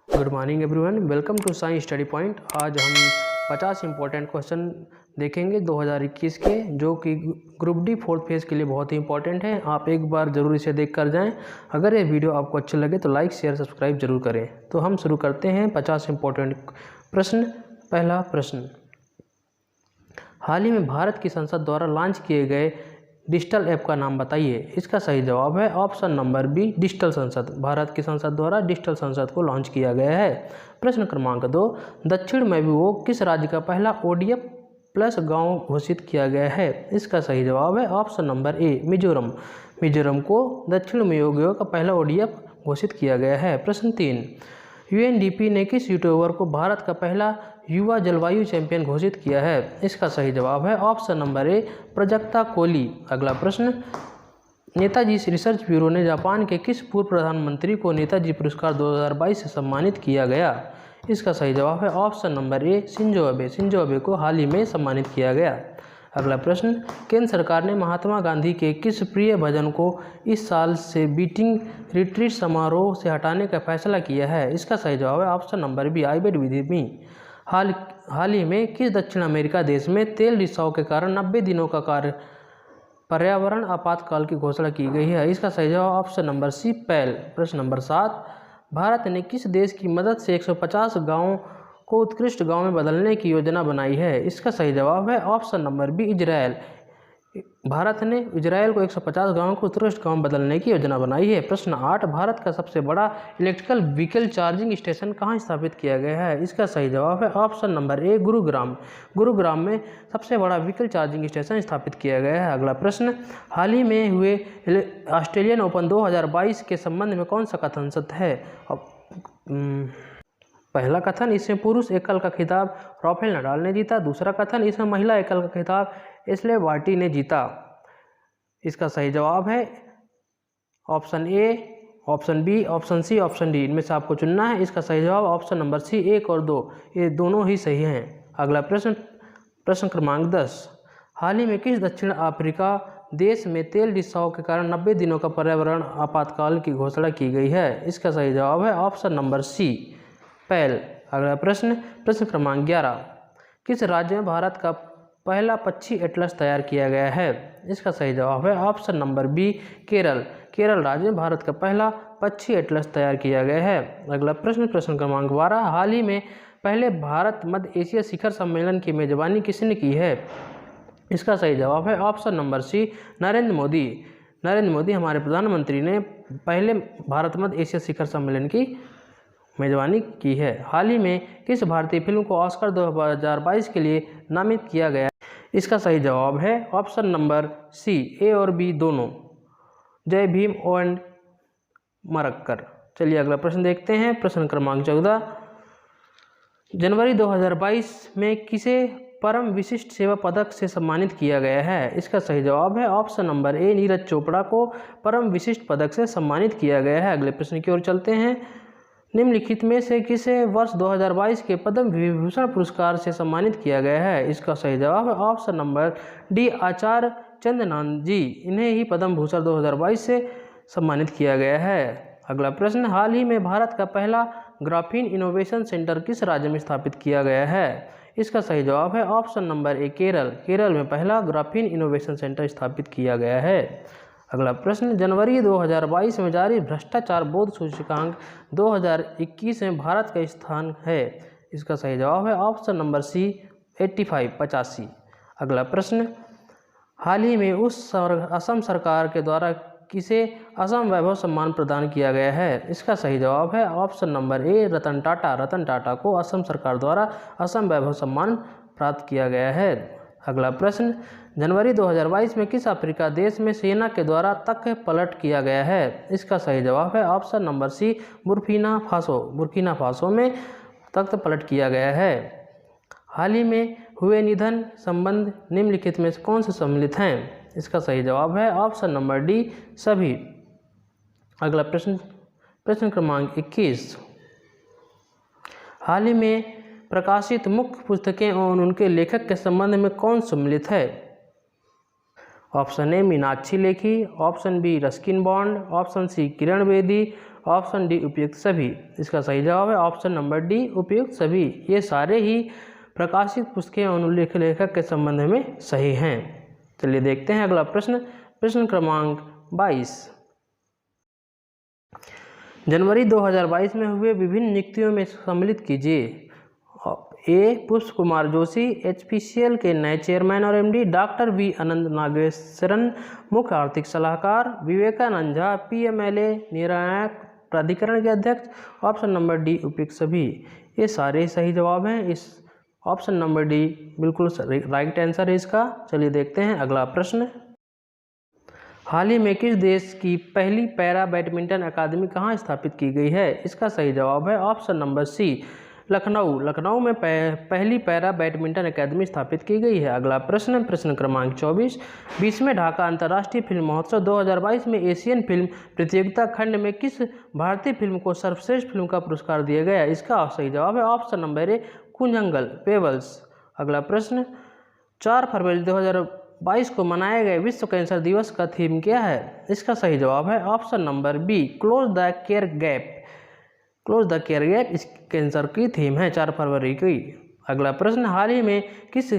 Good morning everyone, welcome to science study point. आज हम 50 important question देखेंगे 2021 के, जो कि ग्रुप डी फोर्थ फेज के लिए बहुत ही इंपॉर्टेंट है। आप एक बार जरूर इसे देख कर जाएं। अगर ये वीडियो आपको अच्छे लगे तो लाइक शेयर सब्सक्राइब जरूर करें। तो हम शुरू करते हैं 50 इंपॉर्टेंट प्रश्न। पहला प्रश्न, हाल ही में भारत की संसद द्वारा लॉन्च किए गए डिजिटल ऐप का नाम बताइए। इसका सही जवाब है ऑप्शन नंबर बी, डिजिटल संसद। भारत की संसद द्वारा डिजिटल संसद को लॉन्च किया गया है। प्रश्न क्रमांक 2, दक्षिण में वो किस राज्य का पहला ODF प्लस गांव घोषित किया गया है। इसका सही जवाब है ऑप्शन नंबर ए, मिजोरम। मिजोरम को दक्षिण में योगियों का पहला ODF घोषित किया गया है। प्रश्न 3, UNDP ने किस यूट्यूबर को भारत का पहला युवा जलवायु चैंपियन घोषित किया है। इसका सही जवाब है option number A, Prajakta Koli. अगला प्रश्न, नेताजी रिसर्च ब्यूरो ने जापान के किस पूर्व प्रधानमंत्री को नेताजी पुरस्कार 2022 से सम्मानित किया गया। इसका सही जवाब है ऑप्शन नंबर ए, शिंजो अबे। शिंजो अबे को हाल ही में सम्मानित किया गया। अगला प्रश्न, केंद्र सरकार ने महात्मा गांधी के किस प्रिय भजन को इस साल से बीटिंग रिट्रीट समारोह से हटाने का फैसला किया है। इसका सही जवाब है option number B, I bet with me. हाल ही में किस दक्षिण अमेरिका देश में तेल रिसाव के कारण 90 दिनों का पर्यावरण आपातकाल की घोषणा की गई है। इसका सही जवाब ऑप्शन नंबर सी, पैल। प्रश्न नंबर 7, भारत ने किस देश की मदद से 150 गांवों को उत्कृष्ट गांव में बदलने की योजना बनाई है। इसका सही जवाब है option number B, Israel. Bharat ने इजरायल को 150 गांवों को उत्कृष्ट गांव में बदलने की योजना बनाई है। प्रश्न 8, भारत का सबसे बड़ा इलेक्ट्रिकल व्हीकल चार्जिंग स्टेशन कहाँ स्थापित किया गया है। इसका सही जवाब है ऑप्शन नंबर ए, गुरुग्राम। गुरुग्राम में सबसे बड़ा व्हीकल चार्जिंग स्टेशन स्थापित किया गया है। अगला प्रश्न, हाल ही में हुए ऑस्ट्रेलियन ओपन 2022 के संबंध में कौन सा कथन सत्य है। पहला कथन, इसमें पुरुष एकल का खिताब राफेल नडाल ने जीता। दूसरा कथन, इसमें महिला एकल का खिताब एशले बार्टी ने जीता। इसका सही जवाब है option A, option B, option C, option D. इनमें से आपको चुनना है। इसका सही जवाब ऑप्शन नंबर सी, 1 और 2, ये दोनों ही सही हैं। अगला प्रश्न, प्रश्न क्रमांक 10, हाल ही में किस दक्षिण अफ्रीका देश में तेल रिसाव के कारण 90 दिनों का पर्यावरण आपातकाल की घोषणा की गई है। इसका सही जवाब है ऑप्शन नंबर सी, पैल। अगला प्रश्न, प्रश्न क्रमांक 11, किस राज्य में भारत का पहला पक्षी एटलस तैयार किया गया है। इसका सही जवाब है option number B, Kerala. Kerala राज्य में भारत का पहला पक्षी एटलस तैयार किया गया है। अगला प्रश्न, प्रश्न क्रमांक 12, हाल ही में पहले भारत मध्य एशिया शिखर सम्मेलन की मेजबानी किसने की है। इसका सही जवाब है option number C, Narendra Modi. Narendra Modi हमारे प्रधानमंत्री ने पहले भारत मध्य एशिया शिखर सम्मेलन की मेजबानी की है। हाल ही में किस भारतीय फिल्म को ऑस्कर 2022 के लिए नामित किया गया। इसका सही जवाब है ऑप्शन नंबर सी, ए और बी दोनों, जय भीम एंड मरक्कर। चलिए अगला प्रश्न देखते हैं। प्रश्न क्रमांक 14, जनवरी 2022 में किसे परम विशिष्ट सेवा पदक से सम्मानित किया गया है। इसका सही जवाब है ऑप्शन नंबर ए, नीरज चोपड़ा को परम विशिष्ट पदक से सम्मानित किया गया है। अगले प्रश्न की ओर चलते हैं। निम्नलिखित में से किसे वर्ष 2022 के पद्म विभूषण पुरस्कार से सम्मानित किया गया है। इसका सही जवाब है ऑप्शन नंबर डी, आचार्य चंद्रनाथ जी। इन्हें ही पद्म भूषण 2022 से सम्मानित किया गया है। अगला प्रश्न, हाल ही में भारत का पहला ग्राफीन इनोवेशन सेंटर किस राज्य में स्थापित किया गया है। इसका सही जवाब है ऑप्शन नंबर ए, केरल। केरल में पहला ग्राफीन इनोवेशन सेंटर स्थापित किया गया है। अगला प्रश्न, जनवरी 2022 में जारी भ्रष्टाचार बोध सूचकांक 2021 में भारत का स्थान है। इसका सही जवाब है ऑप्शन नंबर सी, 85। अगला प्रश्न, हाल ही में असम सरकार के द्वारा किसे असम वैभव सम्मान प्रदान किया गया है। इसका सही जवाब है ऑप्शन नंबर ए, रतन टाटा। रतन टाटा को असम सरकार द्वारा असम वैभव सम्मान प्राप्त किया गया है। अगला प्रश्न, जनवरी 2022 में किस अफ्रीका देश में सेना के द्वारा तख्त पलट किया गया है। इसका सही जवाब है option number C, Burkina Faso. Burkina Faso में तख्त पलट किया गया है। हाल ही में हुए निधन संबंध निम्नलिखित में से कौन से सम्मिलित हैं। इसका सही जवाब है ऑप्शन नंबर डी, सभी। अगला प्रश्न, प्रश्न क्रमांक 21, हाल ही में प्रकाशित मुख्य पुस्तकें और उनके लेखक के संबंध में कौन सम्मिलित है। Option A, Meenakshi Lekhi. Option B, Ruskin Bond. Option C, Kiran Bedi. Option D उपयुक्त सभी। इसका सही जवाब है ऑप्शन नंबर डी उपयुक्त सभी। ये सारे ही प्रकाशित पुस्तकें अनुल्लेख लेखक के संबंध में सही हैं। चलिए देखते हैं अगला प्रश्न, प्रश्न क्रमांक 22। जनवरी 2022 में हुए विभिन्न नियुक्तियों में सम्मिलित कीजिए। ए पुष्प कुमार जोशी HPCL के नए चेयरमैन और MD, डॉक्टर वी आनंद नागेश्वरन मुख्य आर्थिक सलाहकार, विवेकानंद झा PMLA निर्णायक प्राधिकरण के अध्यक्ष। ऑप्शन नंबर डी उपयुक्त सभी। ये सारे सही जवाब हैं। इस ऑप्शन नंबर डी बिल्कुल राइट आंसर है इसका। चलिए देखते हैं अगला प्रश्न। हाल ही में किस देश की पहली पैरा बैडमिंटन अकादमी कहाँ स्थापित की गई है? इसका सही जवाब है option number C Lucknow. Lucknow में पहली पैरा बैडमिंटन अकादमी स्थापित की गई है। अगला प्रश्न, प्रश्न क्रमांक 24। 20वें ढाका अंतर्राष्ट्रीय फिल्म महोत्सव 2022 में एशियन फिल्म प्रतियोगिता खंड में किस भारतीय फिल्म को सर्वश्रेष्ठ फिल्म का पुरस्कार दिया गया? इसका सही जवाब है ऑप्शन नंबर ए कुंजंगल पेबल्स। अगला प्रश्न, 4 फरवरी 2022 को मनाए गए विश्व कैंसर दिवस का थीम क्या है? इसका सही जवाब है option number be close the care gap. Close the care gap इस कैंसर की थीम है 4 फरवरी की। अगला प्रश्न, हाल ही में किस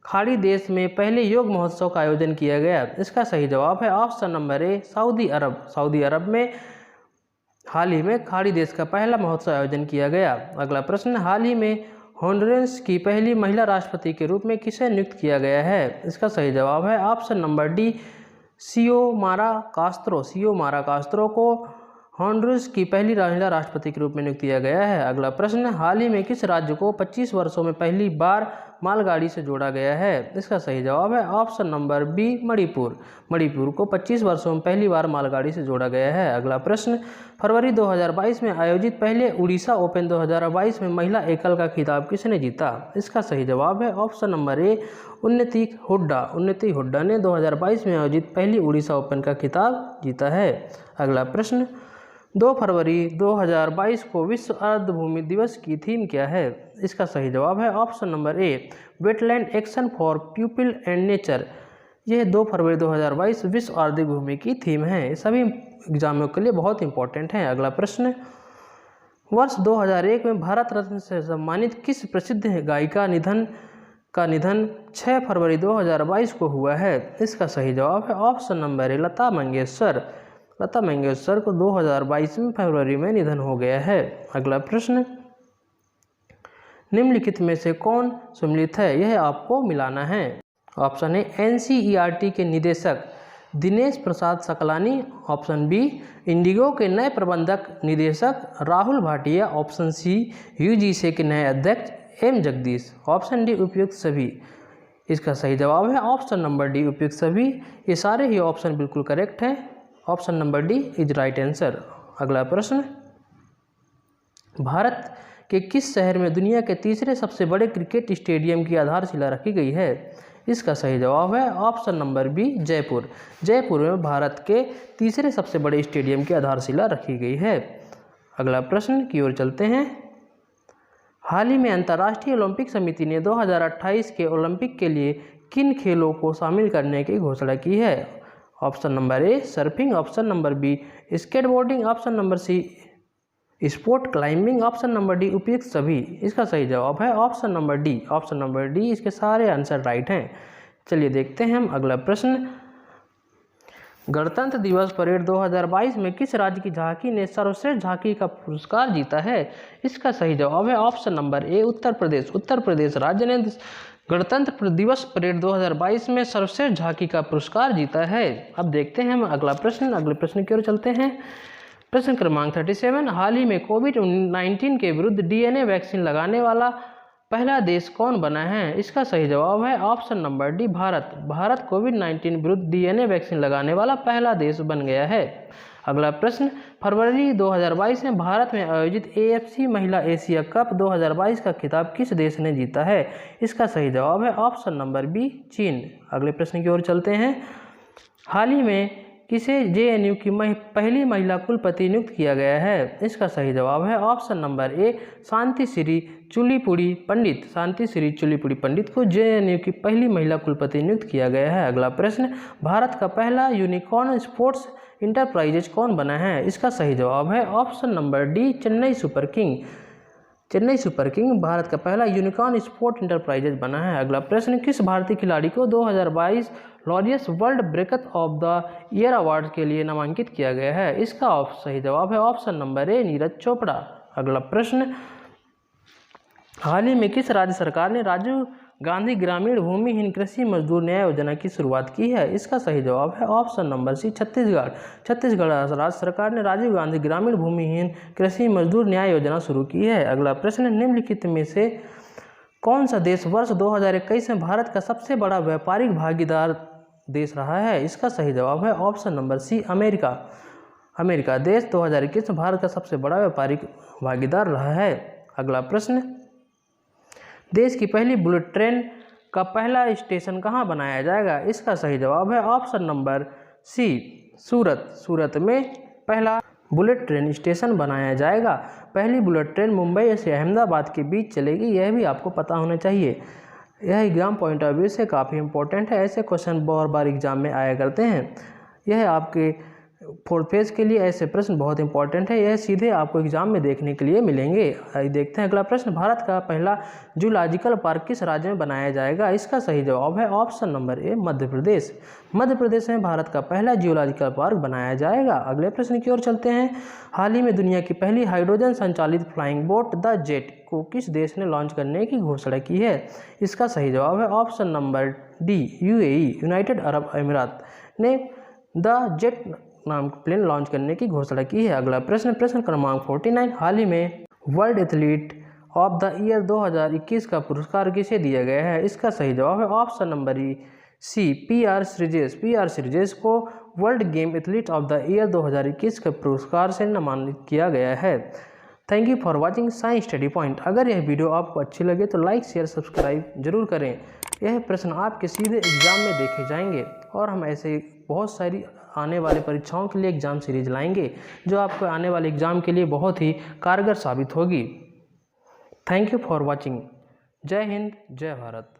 खाड़ी देश में पहले योग महोत्सव का आयोजन किया गया? इसका सही जवाब है option number A Saudi Arabia. Saudi Arabia में हाल ही में खाड़ी देश का पहला महोत्सव आयोजन किया गया। अगला प्रश्न, हाल ही में होंडुरस की पहली महिला राष्ट्रपति के रूप में किसे नियुक्त किया गया है? इसका सही जवाब है option number D Xiomara Castro. Xiomara Castro को होंडुरस की पहली महिला राष्ट्रपति के रूप में नियुक्त किया गया है। अगला प्रश्न, हाल ही में किस राज्य को 25 वर्षों में पहली बार मालगाड़ी से जोड़ा गया है? इसका सही जवाब है option number B Manipur. Manipur को 25 वर्षों में पहली बार मालगाड़ी से जोड़ा गया है। अगला प्रश्न, फरवरी 2022 में आयोजित पहले उड़ीसा ओपन 2022 में महिला एकल का खिताब किसने जीता? इसका सही जवाब है ऑप्शन नंबर ए उन्नति हुड्डा। उन्नति हुड्डा ने 2022 में आयोजित पहली उड़ीसा ओपन का खिताब जीता है। अगला प्रश्न, 2 फरवरी 2022 को विश्व अर्धभूमि दिवस की थीम क्या है? इसका सही जवाब है option number A wetland action for people and nature. यह 2 फरवरी 2022 विश्व अर्धभूमि की थीम है। सभी एग्जामों के लिए बहुत इंपॉर्टेंट है। अगला प्रश्न, वर्ष 2001 में भारत रत्न से सम्मानित किस प्रसिद्ध गायिका का निधन 6 फरवरी 2022 को हुआ है? इसका सही जवाब है ऑप्शन नंबर ए लता मंगेशकर। लता मंगेशकर को 2022 में फरवरी में निधन हो गया है। अगला प्रश्न, निम्नलिखित में से कौन सम्मिलित है? यह आपको मिलाना है। ऑप्शन ए NCERT के निदेशक दिनेश प्रसाद सकलानी। ऑप्शन बी इंडिगो के नए प्रबंधक निदेशक Rahul Bhatia. Option C UGC के नए अध्यक्ष M जगदीश। ऑप्शन डी उपयुक्त सभी। इसका सही जवाब है ऑप्शन नंबर डी उपयुक्त सभी। ये सारे ही ऑप्शन बिल्कुल करेक्ट हैं। Option number D is right answer. अगला प्रश्न, भारत के किस शहर में दुनिया के तीसरे सबसे बड़े क्रिकेट स्टेडियम की आधारशिला रखी गई है? इसका सही जवाब है option number B Jaipur. Jaipur में भारत के तीसरे सबसे बड़े स्टेडियम की आधारशिला रखी गई है। अगला प्रश्न की ओर चलते हैं। हाल ही में अंतर्राष्ट्रीय ओलंपिक समिति ने 2028 के ओलंपिक के लिए किन खेलों को शामिल करने की घोषणा की है? Option number A surfing. Option number B skateboarding. Option number C sport climbing. Option number D उपयुक्त सभी। इसका सही जवाब है option number D. Option number D, इसके सारे आंसर राइट हैं। चलिए देखते हैं हम अगला प्रश्न। गणतंत्र दिवस परेड 2022 में किस राज्य की झांकी ने सर्वश्रेष्ठ झांकी का पुरस्कार जीता है? इसका सही जवाब है ऑप्शन नंबर ए उत्तर प्रदेश। उत्तर प्रदेश राज्य ने गणतंत्र दिवस परेड 2022 में सर्वश्रेष्ठ झांकी का पुरस्कार जीता है। अब देखते हैं हम अगला प्रश्न। अगले प्रश्न की ओर चलते हैं। प्रश्न क्रमांक 37, हाल ही में कोविड-19 के विरुद्ध DNA वैक्सीन लगाने वाला पहला देश कौन बना है? इसका सही जवाब है option number D Bharat. Bharat कोविड-19 विरुद्ध DNA वैक्सीन लगाने वाला पहला देश बन गया है। अगला प्रश्न, फरवरी 2022 में भारत में आयोजित AFC महिला एशिया कप 2022 का खिताब किस देश ने जीता है? इसका सही जवाब है ऑप्शन नंबर बी चीन। अगले प्रश्न की ओर चलते हैं। हाल ही में किसे JNU की पहली महिला कुलपति नियुक्त किया गया है? इसका सही जवाब है ऑप्शन नंबर ए शांति श्री चुलीपुड़ी पंडित। शांति श्री चुलीपुड़ी पंडित को JNU की पहली महिला कुलपति नियुक्त किया गया है। अगला प्रश्न, भारत का पहला यूनिकॉर्न स्पोर्ट्स इंटरप्राइजेज कौन बना है? इसका सही जवाब है option number D, Chennai super king. Chennai super king Bharat का पहला यूनिकॉर्न स्पोर्ट इंटरप्राइजेज बना है। अगला प्रश्न, किस भारतीय खिलाड़ी को 2022 Laureus world breakthrough of the year award के लिए नामांकित किया गया है? इसका सही जवाब है ऑप्शन नंबर ए, नीरज चोपड़ा। अगला प्रश्न, हाल ही में किस राज्य सरकार ने राजीव गांधी ग्रामीण भूमिहीन कृषि मजदूर न्याय योजना की शुरुआत की है? इसका सही जवाब है option number C, Chhattisgarh. Chhattisgarh राज्य सरकार ने राजीव गांधी ग्रामीण भूमिहीन कृषि मजदूर न्याय योजना शुरू की है। अगला प्रश्न, निम्नलिखित में से कौन सा देश वर्ष 2021 में भारत का सबसे बड़ा व्यापारिक भागीदार देश रहा है? इसका सही जवाब है option number C, America. America देश 2021 में भारत का सबसे बड़ा व्यापारिक भागीदार रहा है। अगला प्रश्न, देश की पहली बुलेट ट्रेन का पहला स्टेशन कहाँ बनाया जाएगा? इसका सही जवाब है ऑप्शन नंबर सी, सूरत। सूरत में पहला बुलेट ट्रेन स्टेशन बनाया जाएगा। पहली बुलेट ट्रेन मुंबई से अहमदाबाद के बीच चलेगी, यह भी आपको पता होना चाहिए। यह एग्जाम पॉइंट ऑफ व्यू से काफ़ी इंपॉर्टेंट है। ऐसे क्वेश्चन बहुत बार एग्जाम में आया करते हैं। यह आपके फोर्थ फेज के लिए ऐसे प्रश्न बहुत इंपॉर्टेंट है। यह सीधे आपको एग्जाम में देखने के लिए मिलेंगे। देखते हैं अगला प्रश्न, भारत का पहला जूलॉजिकल पार्क किस राज्य में बनाया जाएगा? इसका सही जवाब है ऑप्शन नंबर ए, मध्य प्रदेश। मध्य प्रदेश में भारत का पहला जूलॉजिकल पार्क बनाया जाएगा। अगले प्रश्न की ओर चलते हैं। हाल ही में दुनिया की पहली हाइड्रोजन संचालित फ्लाइंग बोट द जेट को किस देश ने लॉन्च करने की घोषणा की है? इसका सही जवाब है option number D, UAE, United Arab अमीरात ने द जेट नाम प्लेन लॉन्च करने की घोषणा की है। अगला प्रश्न, प्रश्न क्रमांक 49, हाल ही में world athlete of the year 2021 का पुरस्कार किसे दिया गया है? इसका सही जवाब है option number C, PR Sreejesh. PR Sreejesh को World Games athlete of the year 2021 के पुरस्कार से सम्मानित किया गया है। Thank you for watching science study point. अगर यह वीडियो आपको अच्छी लगे तो लाइक शेयर सब्सक्राइब जरूर करें। यह प्रश्न आपके सीधे एग्जाम में देखे जाएंगे और हम ऐसे बहुत सारी आने वाले परीक्षाओं के लिए एग्जाम सीरीज लाएंगे जो आपको आने वाले एग्जाम के लिए बहुत ही कारगर साबित होगी। Thank you for watching. जय हिंद, जय भारत।